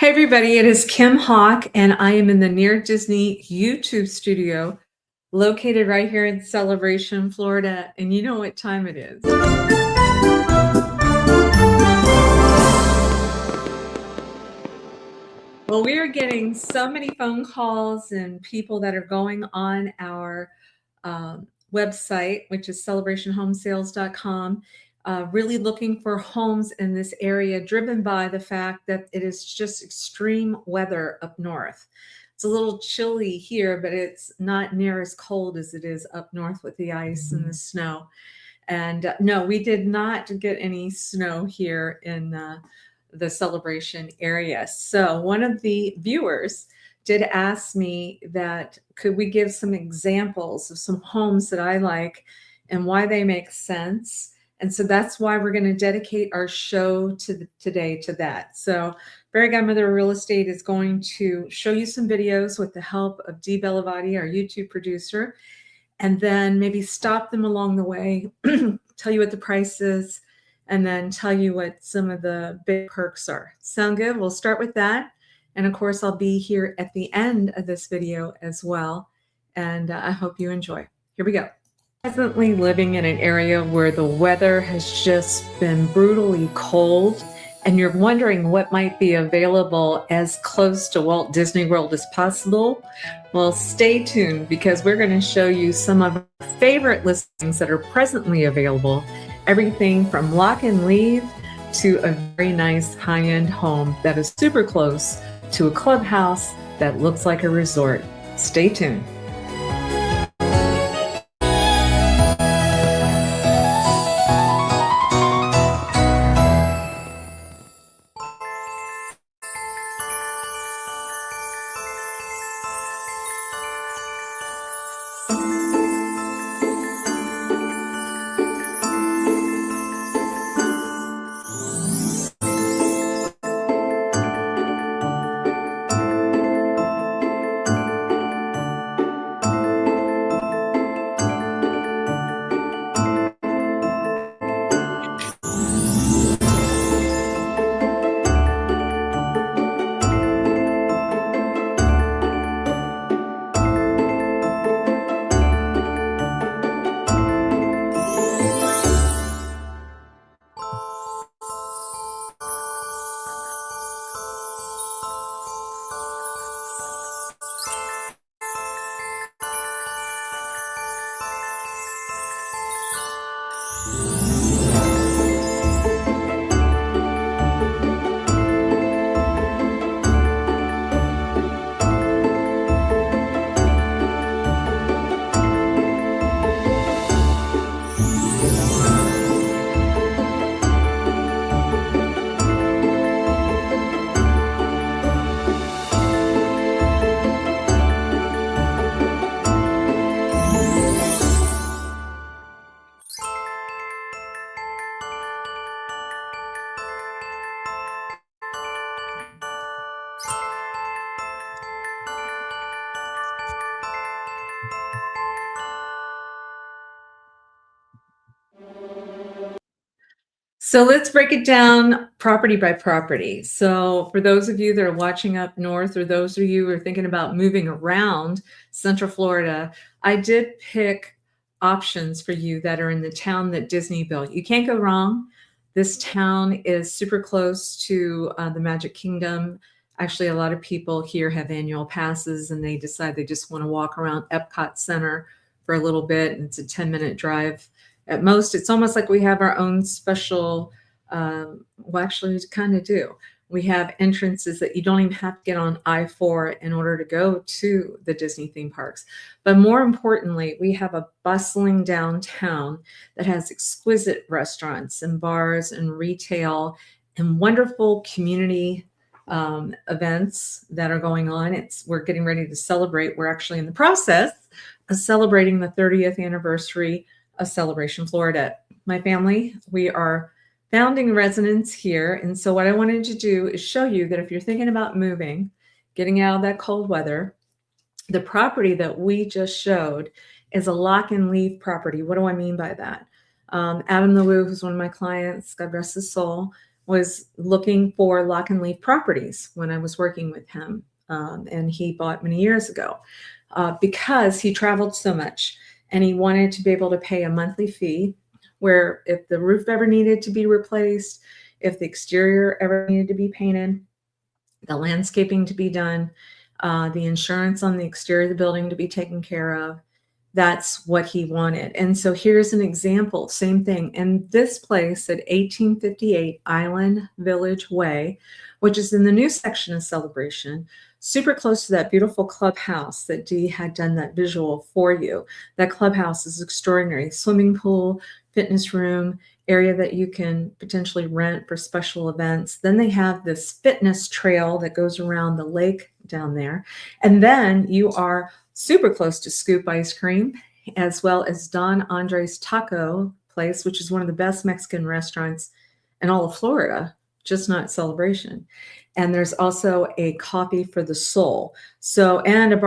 Hey everybody, it is Kim Hawk, and I am in the Near Disney YouTube studio located right here in Celebration, Florida. And you know what time it is. Well, we are getting so many phone calls and people that are going on our website, which is celebrationhomesales.com, really looking for homes in this area, driven by the fact that it is just extreme weather up north. It's a little chilly here, but it's not near as cold as it is up north with the ice and the snow. And no, we did not get any snow here in the Celebration area. So one of the viewers did ask me that could we give some examples of some homes that I like and why they make sense. And so that's why we're going to dedicate our show today to that. So Fairy Godmother Real Estate is going to show you some videos with the help of Dee Bellavati, our YouTube producer, and then maybe stop them along the way, tell you what the price is, and then tell you what some of the big perks are. Sound good? We'll start with that. And of course, I'll be here at the end of this video as well. And I hope you enjoy. Here we go. Presently living in an area where the weather has just been brutally cold, and you're wondering what might be available as close to Walt Disney World as possible. Well, stay tuned because we're going to show you some of our favorite listings that are presently available. Everything from lock and leave to a very nice high-end home that is super close to a clubhouse that looks like a resort. Stay tuned. So let's break it down property by property. So for those of you that are watching up north, or those of you who are thinking about moving around Central Florida, I did pick options for you that are in the town that Disney built. You can't go wrong. This town is super close to the Magic Kingdom. Actually, a lot of people here have annual passes and they decide they just want to walk around Epcot Center for a little bit. And it's a 10-minute drive at most. It's almost like we have our own special, well, actually, we kind of do. We have entrances that you don't even have to get on I-4 in order to go to the Disney theme parks. But more importantly, we have a bustling downtown that has exquisite restaurants and bars and retail and wonderful community events that are going on. We're getting ready to celebrate. We're actually in the process of celebrating the 30th anniversary of Celebration Florida. My family, we are founding residents here. And so what I wanted to do is show you that if you're thinking about moving, getting out of that cold weather, the property that we just showed is a lock and leave property. What do I mean by that? Adam the Woo, who's one of my clients, God rest his soul, was looking for lock and leave properties when I was working with him. And he bought many years ago because he traveled so much and he wanted to be able to pay a monthly fee where if the roof ever needed to be replaced, if the exterior ever needed to be painted, the landscaping to be done, the insurance on the exterior of the building to be taken care of. That's what he wanted. And so here's an example, same thing. And this place at 1858 Island Village Way, which is in the new section of Celebration, super close to that beautiful clubhouse that Dee had done that visual for you. That clubhouse is extraordinary. Swimming pool, fitness room, area that you can potentially rent for special events. Then they have this fitness trail that goes around the lake down there. And then you are super close to Scoop Ice Cream, as well as Don Andres Taco Place, which is one of the best Mexican restaurants in all of Florida, just not Celebration. And there's also a Coffee for the Soul. So, and a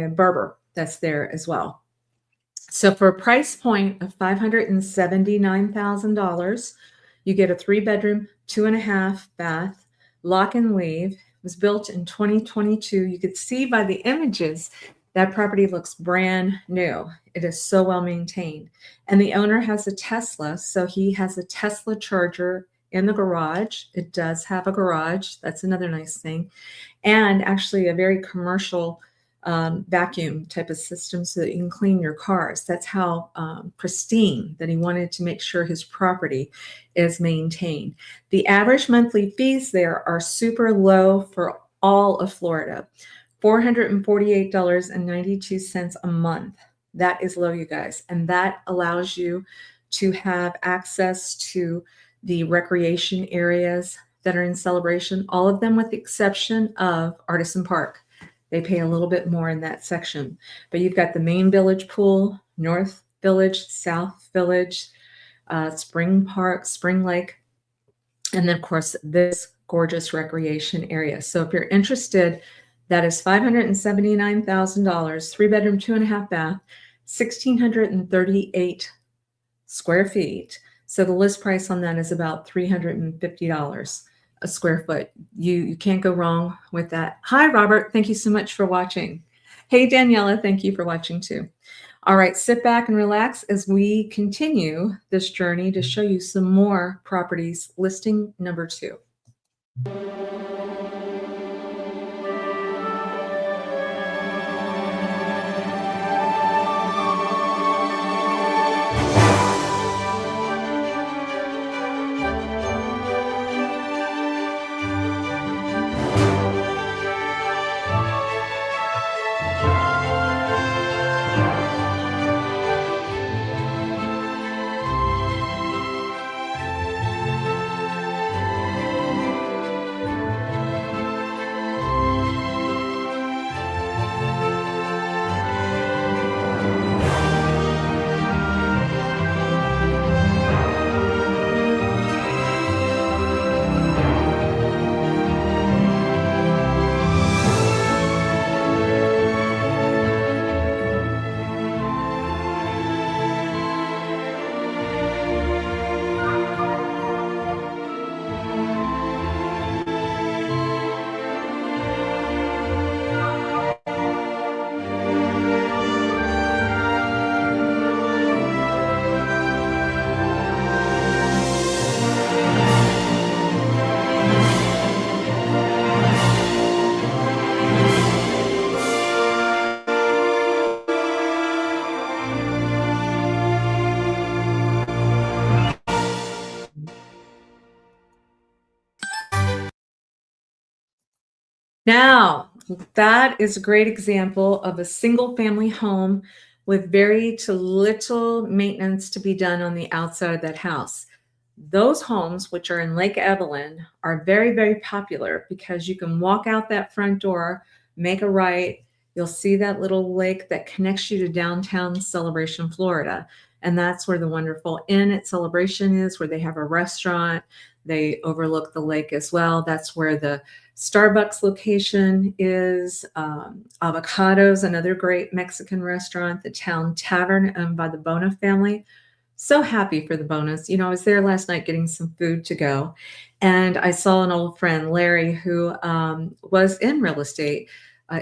barber that's there as well. So for a price point of $579,000, you get a 3-bedroom, 2.5 bath, lock and leave. It was built in 2022. You could see by the images that property looks brand new. It is so well maintained. And the owner has a Tesla, so he has a Tesla charger in the garage. It does have a garage. That's another nice thing. And actually a very commercial vacuum type of system so that you can clean your cars. That's how pristine that he wanted to make sure his property is maintained. The average monthly fees there are super low for all of Florida, $448.92 a month. That is low, you guys. And that allows you to have access to the recreation areas that are in Celebration, all of them with the exception of Artisan Park. They pay a little bit more in that section. But you've got the main village pool, North Village, South Village, Spring Park, Spring Lake, and then, of course, this gorgeous recreation area. So if you're interested, that is $579,000, 3-bedroom, 2.5 bath, 1,638 square feet. So the list price on that is about $350 a square foot. You can't go wrong with that. Hi, Robert. Thank you so much for watching. Hey, Daniela. Thank you for watching too. All right, sit back and relax as we continue this journey to show you some more properties. Listing number 2. Now, that is a great example of a single family home with very to little maintenance to be done on the outside of that house. Those homes, which are in Lake Evelyn, are very, very popular because you can walk out that front door, make a right. You'll see that little lake that connects you to downtown Celebration, Florida. And that's where the wonderful Inn at Celebration is, where they have a restaurant. They overlook the lake as well. That's where the Starbucks location is. Avocados, another great Mexican restaurant. The Town Tavern, owned by the Bona family. So happy for the bonus. I was there last night getting some food to go, and I saw an old friend, Larry, who was in real estate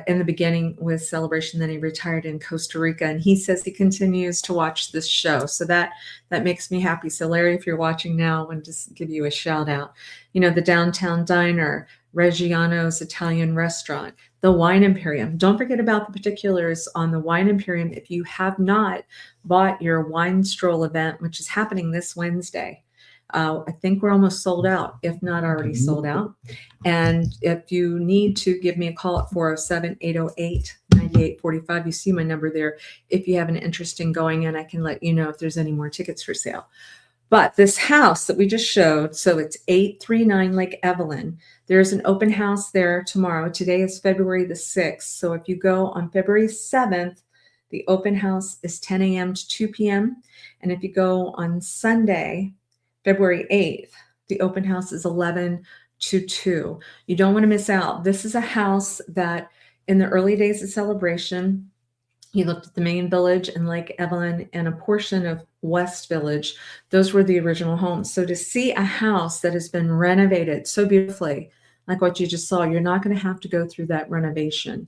in the beginning with Celebration. Then he retired in Costa Rica, and he says he continues to watch this show. So that makes me happy. So Larry, if you're watching now, I want to just give you a shout out. The Downtown Diner, Reggiano's Italian Restaurant, the Wine Imperium. Don't forget about the particulars on the Wine Imperium if you have not bought your wine stroll event, which is happening this Wednesday. I think we're almost sold out, if not already sold out. And if you need to, give me a call at 407-808-9845. You see my number there. If you have an interest in going in, I can let you know if there's any more tickets for sale. But this house that we just showed, so it's 839 Lake Evelyn. There's an open house there tomorrow. Today is February the 6th. So if you go on February 7th, the open house is 10 a.m. to 2 p.m. And if you go on Sunday, February 8th, the open house is 11 to 2. You don't want to miss out. This is a house that in the early days of Celebration, he looked at the main village and Lake Evelyn and a portion of West Village. Those were the original homes. So to see a house that has been renovated so beautifully, like what you just saw, you're not going to have to go through that renovation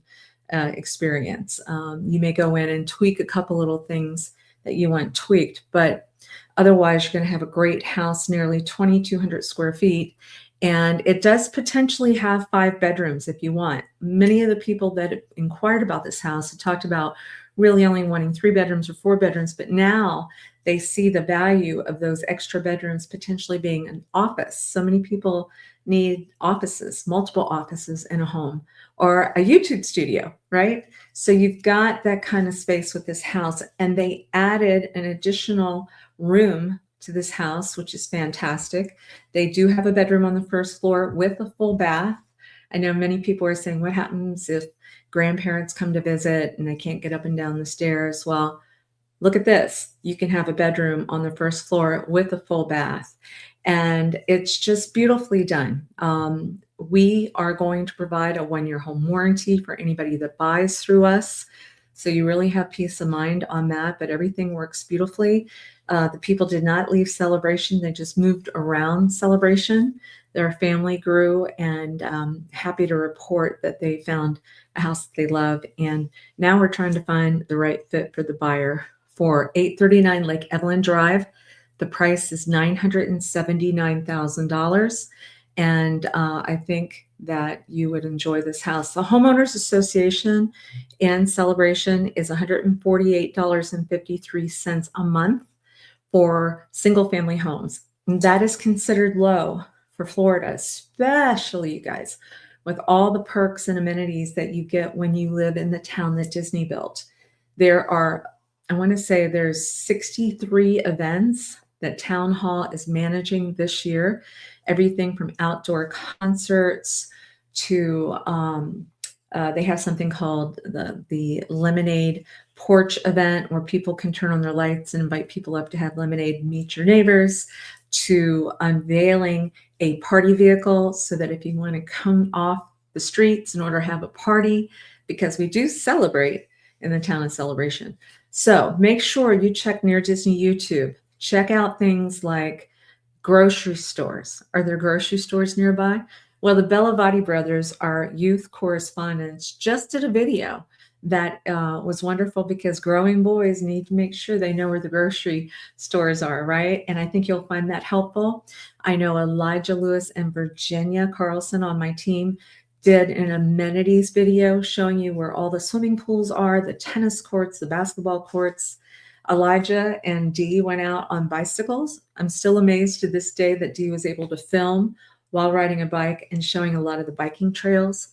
experience. You may go in and tweak a couple little things that you want tweaked, but otherwise you're going to have a great house, nearly 2,200 square feet. And it does potentially have 5 bedrooms if you want. Many of the people that inquired about this house had talked about really only wanting 3 bedrooms or 4 bedrooms, but now they see the value of those extra bedrooms potentially being an office. So many people need offices, multiple offices in a home, or a YouTube studio, right? So you've got that kind of space with this house, and they added an additional room to this house, which is fantastic. They do have a bedroom on the first floor with a full bath. I know many people are saying, what happens if grandparents come to visit and they can't get up and down the stairs? Well, look at this. You can have a bedroom on the first floor with a full bath, and it's just beautifully done. We are going to provide a 1-year home warranty for anybody that buys through us. So you really have peace of mind on that, but everything works beautifully. The people did not leave Celebration. They just moved around Celebration. Their family grew, and happy to report that they found a house that they love. And now we're trying to find the right fit for the buyer for 839 Lake Evelyn Drive. The price is $979,000. And I think that you would enjoy this house. The Homeowners Association in Celebration is $148.53 a month for single family homes. And that is considered low for Florida, especially, you guys, with all the perks and amenities that you get when you live in the town that Disney built. There are, I want to say there's 63 events that Town Hall is managing this year. Everything from outdoor concerts to they have something called the lemonade porch event, where people can turn on their lights and invite people up to have lemonade and meet your neighbors, to unveiling a party vehicle so that if you want to come off the streets in order to have a party, because we do celebrate in the town of Celebration. So make sure you check Near Disney YouTube. Check out things like grocery stores. Are there grocery stores nearby? Well, the Bellavati brothers, our youth correspondents, just did a video that was wonderful, because growing boys need to make sure they know where the grocery stores are, right? And I think you'll find that helpful. I know Elijah Lewis and Virginia Carlson on my team did an amenities video showing you where all the swimming pools are, the tennis courts, the basketball courts. Elijah and Dee went out on bicycles. I'm still amazed to this day that Dee was able to film while riding a bike and showing a lot of the biking trails.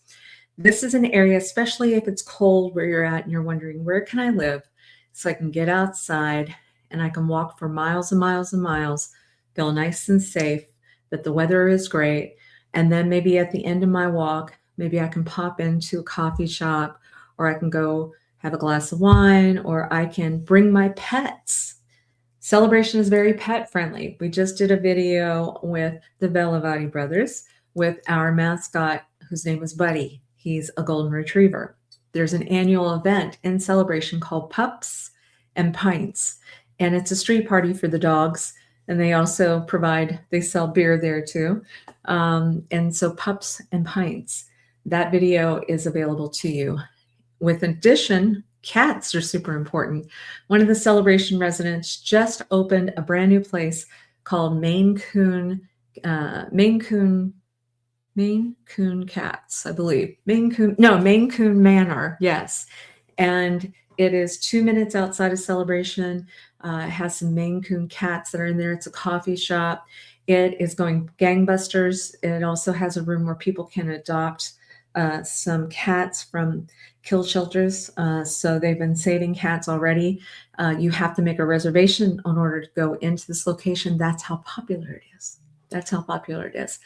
This is an area, especially if it's cold where you're at and you're wondering, where can I live so I can get outside and I can walk for miles and miles and miles, feel nice and safe, that the weather is great. And then maybe at the end of my walk, maybe I can pop into a coffee shop, or I can go have a glass of wine, or I can bring my pets. Celebration is very pet friendly. We just did a video with the Bellavati brothers with our mascot, whose name is Buddy. He's a golden retriever. There's an annual event in Celebration called Pups and Pints. and it's a street party for the dogs. And they also they sell beer there too. And so Pups and Pints, that video is available to you. With addition, cats are super important. One of the Celebration residents just opened a brand new place called Maine Coon Cats, I believe. Maine Coon Manor, yes. And it is 2 minutes outside of Celebration. It has some Maine Coon cats that are in there. It's a coffee shop. It is going gangbusters. It also has a room where people can adopt some cats from kill shelters. So they've been saving cats already. You have to make a reservation in order to go into this location. That's how popular it is. That's how popular it is.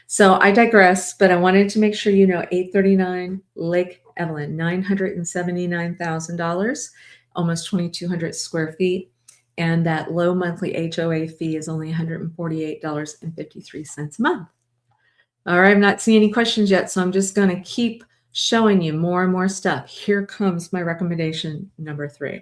So I digress, but I wanted to make sure you know 839 Lake Evelyn, $979,000, almost 2,200 square feet. And that low monthly HOA fee is only $148.53 a month. All right, I'm not seeing any questions yet, so I'm just going to keep showing you more and more stuff. Here comes my recommendation number 3.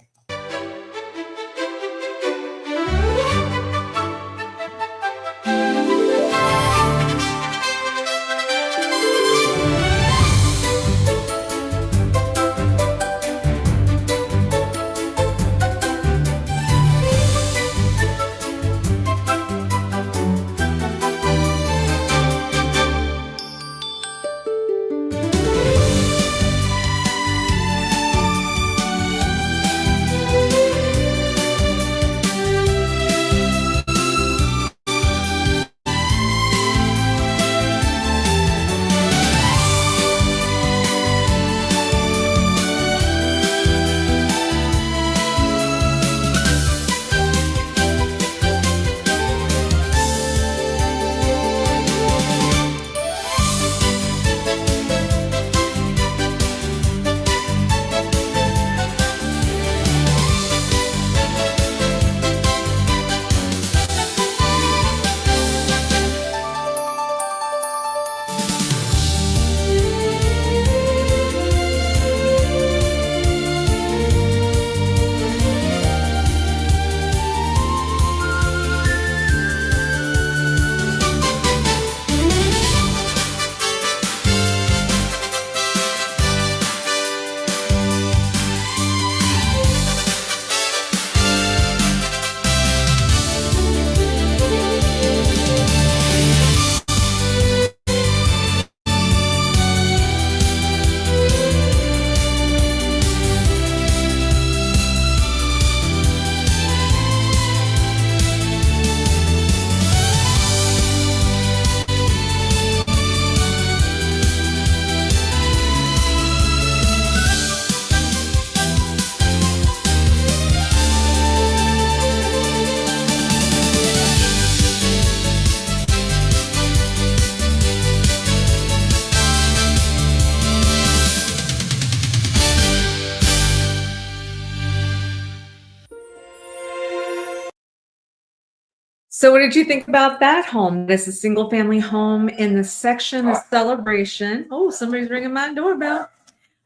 So what did you think about that home? This is a single family home in the section of Celebration. Oh, somebody's ringing my doorbell.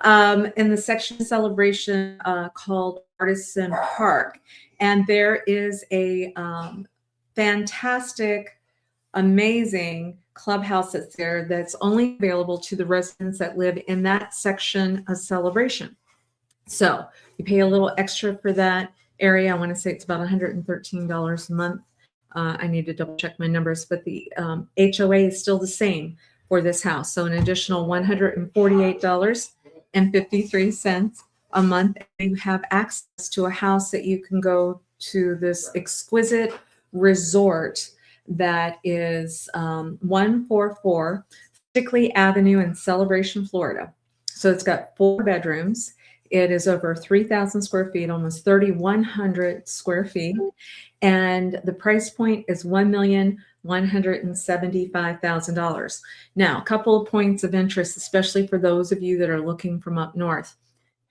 In the section of Celebration called Artisan Park. And there is a fantastic, amazing clubhouse that's there that's only available to the residents that live in that section of Celebration. So you pay a little extra for that area. I want to say it's about $113 a month. I need to double check my numbers, but the HOA is still the same for this house. So an additional $148.53 a month. You have access to a house that you can go to this exquisite resort that is 144 Stickley Avenue in Celebration, Florida. So it's got 4 bedrooms. It is over 3,000 square feet, almost 3,100 square feet. And the price point is $1,175,000. Now, a couple of points of interest, especially for those of you that are looking from up north.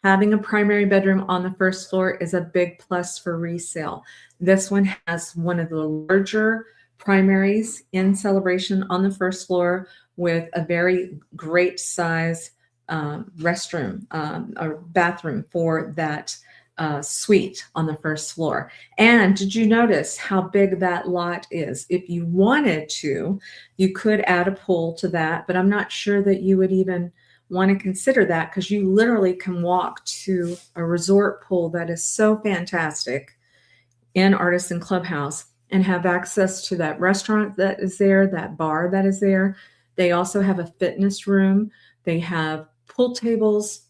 Having a primary bedroom on the first floor is a big plus for resale. This one has one of the larger primaries in Celebration on the first floor with a very great size restroom or bathroom for that suite on the first floor. And did you notice how big that lot is? If you wanted to, you could add a pool to that, but I'm not sure that you would even want to consider that because you literally can walk to a resort pool that is so fantastic in Artisan Clubhouse and have access to that restaurant that is there, that bar that is there. They also have a fitness room. They have pool tables.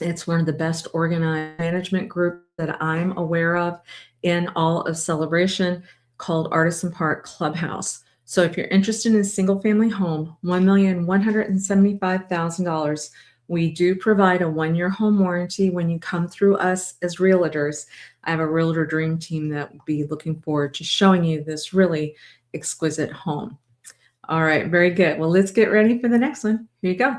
It's one of the best organized management groups that I'm aware of in all of Celebration, called Artisan Park Clubhouse. So if you're interested in a single family home, $1,175,000, we do provide a 1-year home warranty when you come through us as realtors. I have a realtor dream team that will be looking forward to showing you this really exquisite home. All right, very good. Well, let's get ready for the next one. Here you go.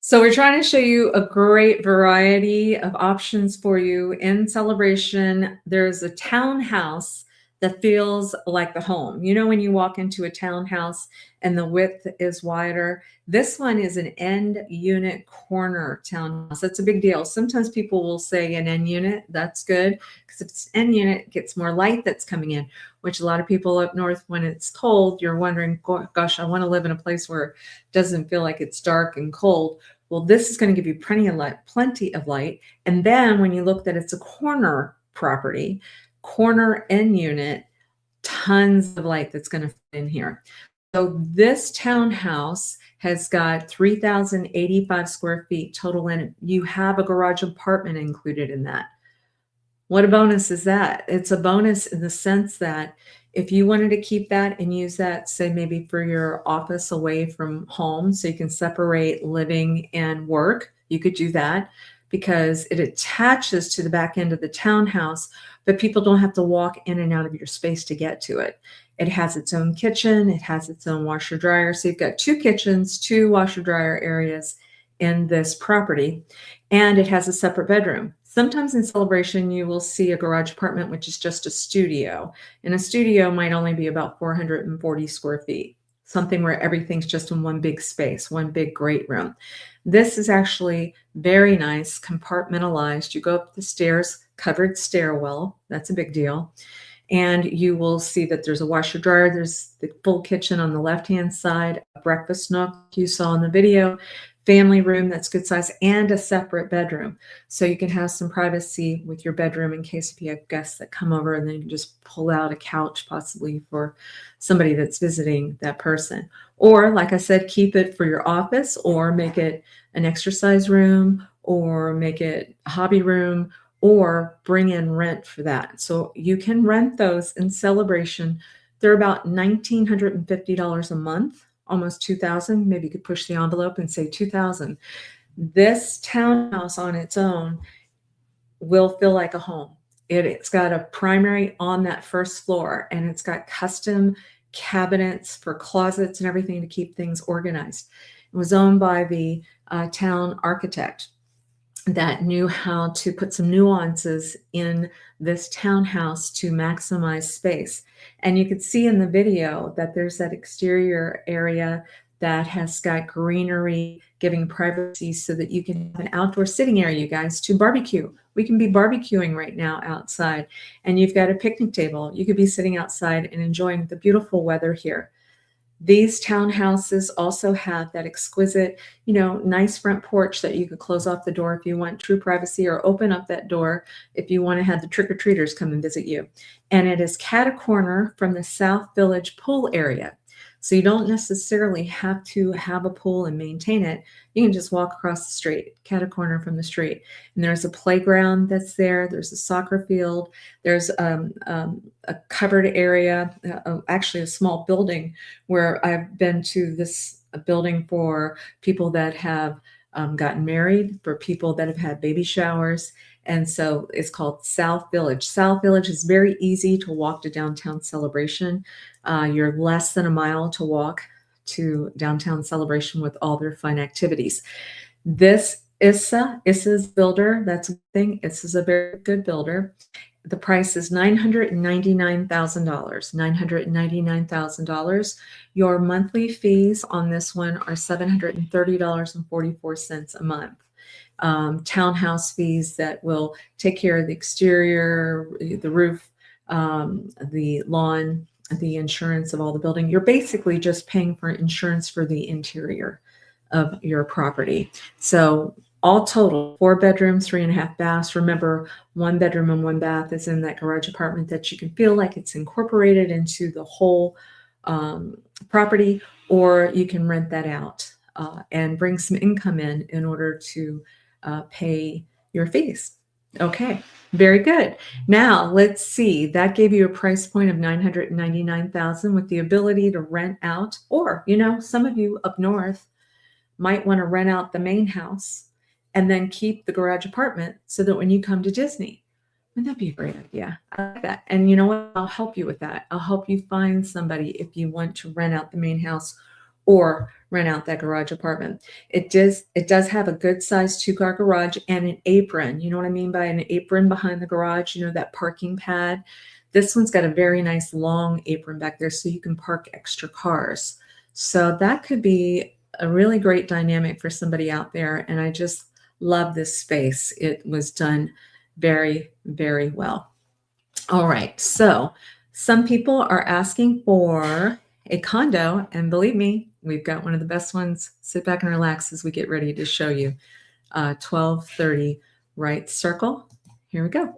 So we're trying to show you a great variety of options for you in Celebration. There's a townhouse that feels like the home. You know, when you walk into a townhouse and the width is wider, this one is an end unit corner townhouse. That's a big deal. Sometimes people will say an end unit. That's good because if it's an end unit, it gets more light that's coming in, which a lot of people up north, when it's cold, you're wondering, gosh, I want to live in a place where it doesn't feel like it's dark and cold. Well, this is going to give you plenty of light. And then when you look that it's a corner property, corner end unit, tons of light that's going to fit in here. So this townhouse has got 3,085 square feet total in it. You have a garage apartment included in that. What a bonus is that? It's a bonus in the sense that if you wanted to keep that and use that, say maybe for your office away from home, so you can separate living and work, you could do that because it attaches to the back end of the townhouse, but people don't have to walk in and out of your space to get to it. It has its own kitchen. It has its own washer dryer. So you've got 2 kitchens, 2 washer dryer areas in this property, and it has a separate bedroom. Sometimes in Celebration, you will see a garage apartment, which is just a studio. And a studio might only be about 440 square feet, something where everything's just in one big space, one big great room. This is actually very nice, compartmentalized. You go up the stairs, covered stairwell. That's a big deal. And you will see that there's a washer dryer. There's the full kitchen on the left-hand side, a breakfast nook you saw in the video, family room that's good size, and a separate bedroom. So you can have some privacy with your bedroom in case if you have guests that come over, and then you can just pull out a couch possibly for somebody that's visiting that person. Or like I said, keep it for your office or make it an exercise room or make it a hobby room or bring in rent for that. So you can rent those in Celebration. They're about $1,950 a month, almost $2,000. Maybe you could push the envelope and say $2,000. This townhouse on its own will feel like a home. It's got a primary on that first floor, and it's got custom cabinets for closets and everything to keep things organized. It was owned by the town architect that knew how to put some nuances in this townhouse to maximize space. And you could see in the video that there's that exterior area that has got greenery giving privacy so that you can have an outdoor sitting area, you guys, to barbecue. We can be barbecuing right now outside, and you've got a picnic table. You could be sitting outside and enjoying the beautiful weather here. These townhouses also have that exquisite, nice front porch that you could close off the door if you want true privacy, or open up that door if you want to have the trick-or-treaters come and visit you. And it is cat-a-corner from the South Village pool area. So you don't necessarily have to have a pool and maintain it. You can just walk across the street, cat-a-corner from the street. And there's a playground that's there. There's a soccer field. There's a covered area, actually a small building where I've been to this building for people that have gotten married, for people that have had baby showers. And so it's called South Village. South Village is very easy to walk to downtown Celebration. You're less than a mile to walk to downtown Celebration with all their fun activities. This Issa's builder, that's a thing. Issa's a very good builder. The price is $999,000. $999,000. Your monthly fees on this one are $730.44 a month. Townhouse fees that will take care of the exterior, the roof, the lawn, the insurance of all the building. You're basically just paying for insurance for the interior of your property. So all total, 4 bedrooms, 3.5 baths. Remember, 1 bedroom and 1 bath is in that garage apartment that you can feel like it's incorporated into the whole property, or you can rent that out and bring some income in order to pay your fees. Okay, very good. Now let's see. That gave you a price point of $999,000 with the ability to rent out, or some of you up north might want to rent out the main house and then keep the garage apartment so that when you come to Disney, wouldn't that be a great idea? I like that. And you know what? I'll help you with that. I'll help you find somebody if you want to rent out the main house or rent out that garage apartment. It does have a good sized 2-car garage and an apron. You know what I mean by an apron behind the garage, that parking pad. This one's got a very nice long apron back there so you can park extra cars. So that could be a really great dynamic for somebody out there. And I just love this space. It was done very, very well. All right. So some people are asking for a condo, and believe me, we've got one of the best ones. Sit back and relax as we get ready to show you. 1230 Right Circle. Here we go.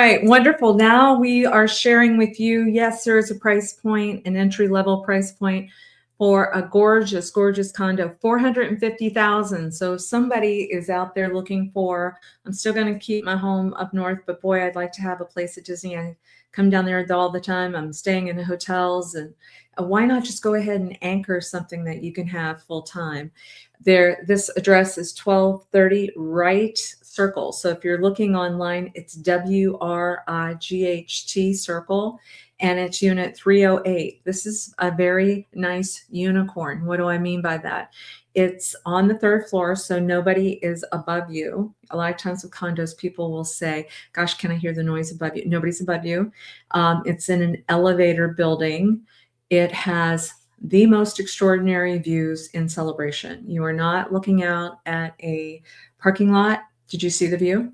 right, wonderful. Now we are sharing with you, yes, there is a price point, an entry-level price point for a gorgeous, gorgeous condo, 450,000. So if somebody is out there looking for, I'm still going to keep my home up north, but boy, I'd like to have a place at Disney. I come down there all the time. I'm staying in the hotels, and why not just go ahead and anchor something that you can have full time? This address is 1230 Wright Circle. So if you're looking online, it's WRIGHT Circle, and it's unit 308. This is a very nice unicorn. What do I mean by that? It's on the third floor, so nobody is above you. A lot of times with condos, people will say, gosh, can I hear the noise above you? Nobody's above you. It's in an elevator building. It has the most extraordinary views in Celebration. You are not looking out at a parking lot. Did you see the view?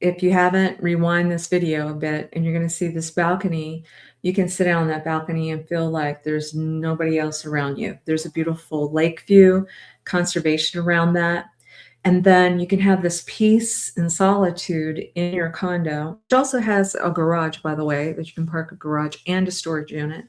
If you haven't, rewind this video a bit and you're going to see this balcony. You can sit down on that balcony and feel like there's nobody else around you. There's a beautiful lake view, conservation around that. And then you can have this peace and solitude in your condo, which also has a garage, by the way, that you can park a garage and a storage unit.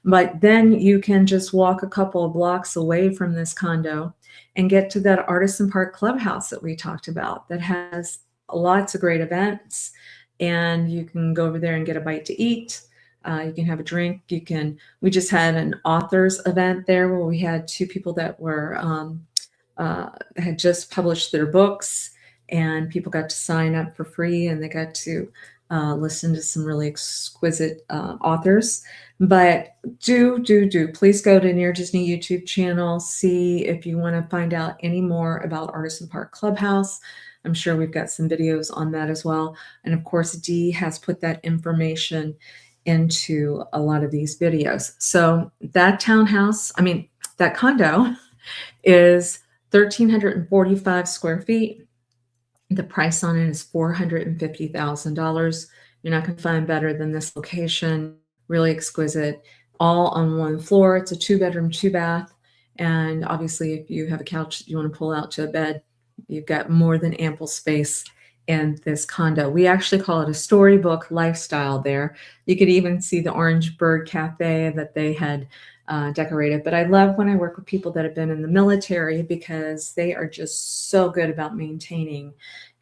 But then you can just walk a couple of blocks away from this condo and get to that Artisan Park Clubhouse that we talked about that has lots of great events. And you can go over there and get a bite to eat. You can have a drink. We just had an authors event there where we had two people that were had just published their books, and people got to sign up for free, and they got to listen to some really exquisite authors. But please go to Near Disney YouTube channel, see if you want to find out any more about Artisan Park Clubhouse. I'm sure we've got some videos on that as well. And of course, Dee has put that information into a lot of these videos. So that that condo is 1,345 square feet. The price on it is $450,000. You're not going to find better than this location. Really exquisite, all on one floor. It's a 2-bedroom, 2-bath. And obviously, if you have a couch that you want to pull out to a bed, you've got more than ample space in this condo. We actually call it a storybook lifestyle there. You could even see the Orange Bird Cafe that they had decorated. But I love when I work with people that have been in the military, because they are just so good about maintaining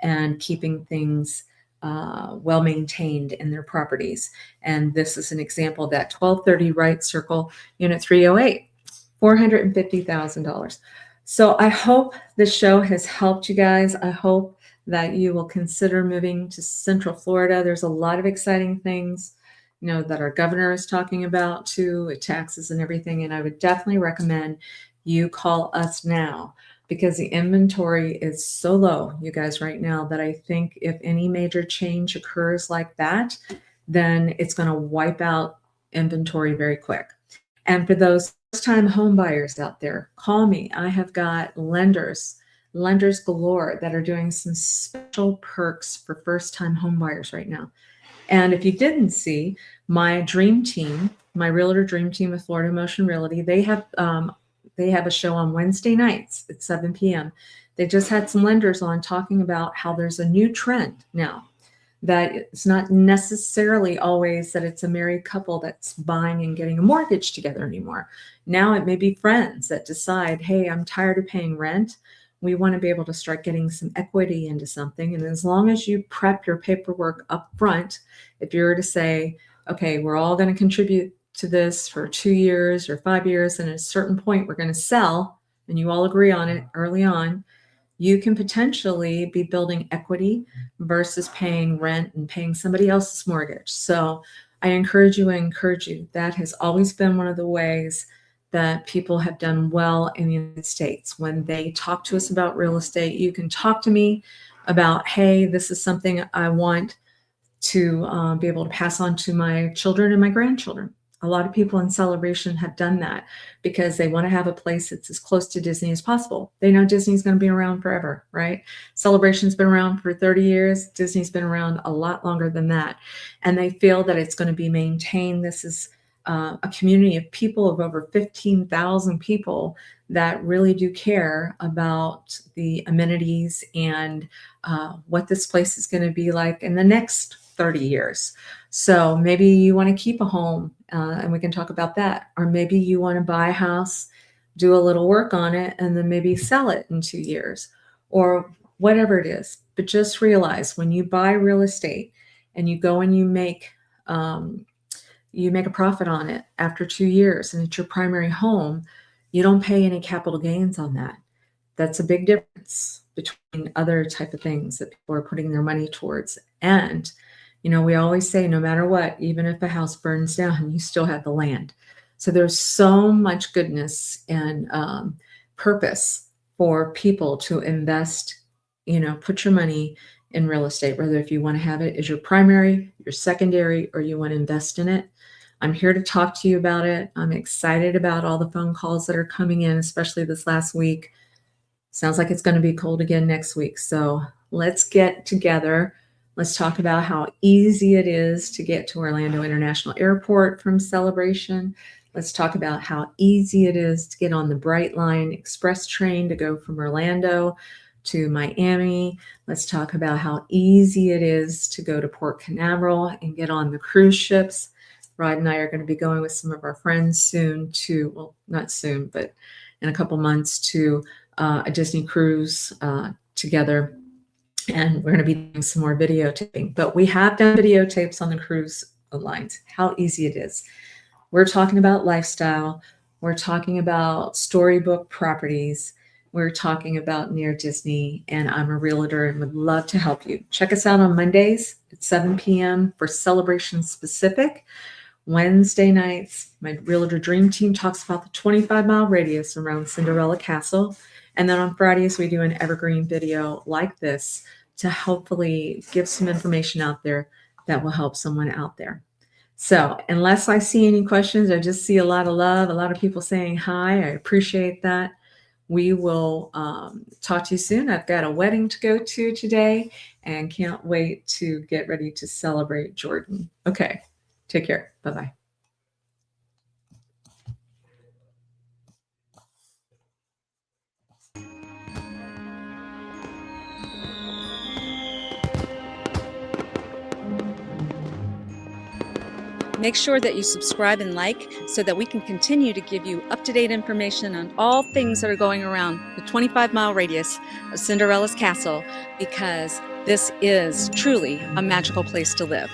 and keeping things well maintained in their properties. And this is an example of that. 1230 Wright Circle, unit 308, $450,000. So I hope this show has helped you guys. I hope that you will consider moving to Central Florida. There's a lot of exciting things, that our governor is talking about too, with taxes and everything. And I would definitely recommend you call us now, because the inventory is so low, you guys, right now, that I think if any major change occurs like that, then it's going to wipe out inventory very quick. And for those first-time home buyers out there, call me. I have got lenders galore that are doing some special perks for first-time home buyers right now. And if you didn't see, my dream team, my Realtor Dream Team with Florida Motion Realty, they have a show on Wednesday nights at 7 p.m. They just had some lenders on talking about how there's a new trend now, that it's not necessarily always that it's a married couple that's buying and getting a mortgage together anymore. Now it may be friends that decide, hey, I'm tired of paying rent. We want to be able to start getting some equity into something. And as long as you prep your paperwork up front, if you were to say, okay, we're all going to contribute to this for 2 years or 5 years, and at a certain point we're going to sell, and you all agree on it early on, you can potentially be building equity versus paying rent and paying somebody else's mortgage. So I encourage you. That has always been one of the ways that people have done well in the United States. When they talk to us about real estate, you can talk to me about, hey, this is something I want to be able to pass on to my children and my grandchildren. A lot of people in Celebration have done that because they want to have a place that's as close to Disney as possible. They know Disney's going to be around forever, right? Celebration's been around for 30 years. Disney's been around a lot longer than that. And they feel that it's going to be maintained. This is a community of people of over 15,000 people that really do care about the amenities and what this place is going to be like in the next 30 years. So maybe you want to keep a home, and we can talk about that. Or maybe you want to buy a house, do a little work on it, and then maybe sell it in 2 years, or whatever it is. But just realize when you buy real estate and you go and you make a profit on it after 2 years and it's your primary home, you don't pay any capital gains on that. That's a big difference between other type of things that people are putting their money towards. And, we always say, no matter what, even if a house burns down, you still have the land. So there's so much goodness and purpose for people to invest, put your money in real estate, whether if you want to have it as your primary, your secondary, or you want to invest in it. I'm here to talk to you about it. I'm excited about all the phone calls that are coming in, especially this last week. Sounds like it's going to be cold again next week. So let's get together. Let's talk about how easy it is to get to Orlando International Airport from Celebration. Let's talk about how easy it is to get on the Brightline Express train to go from Orlando to Miami. Let's talk about how easy it is to go to Port Canaveral and get on the cruise ships. Rod and I are going to be going with some of our friends soon to, well, not soon, but in a couple months to a Disney cruise together. And we're going to be doing some more videotaping. But we have done videotapes on the cruise lines, how easy it is. We're talking about lifestyle. We're talking about storybook properties. We're talking about near Disney, and I'm a realtor and would love to help you. Check us out on Mondays at 7 p.m. for Celebration Specific. Wednesday nights, my Realtor Dream Team talks about the 25-mile radius around Cinderella Castle. And then on Fridays, we do an evergreen video like this to hopefully give some information out there that will help someone out there. So unless I see any questions, I just see a lot of love, a lot of people saying hi. I appreciate that. We will talk to you soon. I've got a wedding to go to today and can't wait to get ready to celebrate Jordan. Okay, take care. Bye-bye. Make sure that you subscribe and like so that we can continue to give you up-to-date information on all things that are going around the 25-mile radius of Cinderella's castle, because this is truly a magical place to live.